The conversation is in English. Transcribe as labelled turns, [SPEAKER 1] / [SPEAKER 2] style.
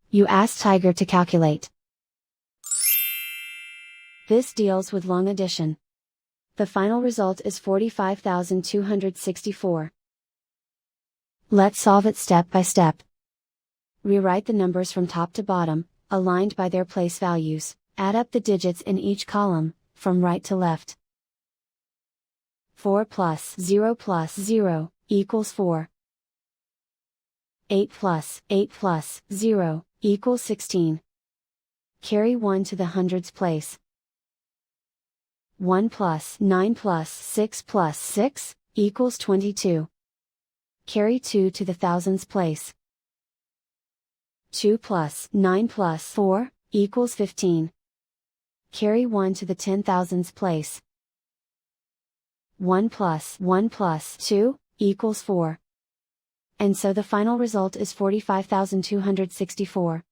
[SPEAKER 1] You ask Tiger to calculate. This deals with long addition. The final result is 45,264. Let's solve it step by step. Rewrite the numbers from top to bottom, aligned by their place values. Add up the digits in each column, from right to left. 4 plus 0 equals 4. 8 plus 0 equals 16. Carry 1 to the hundreds place. 1 plus 9 plus 6 equals 22. Carry 2 to the thousands place. 2 plus 9 plus 4 equals 15. Carry 1 to the 10,000s place. 1 plus 2 equals 4. And so the final result is 45,264.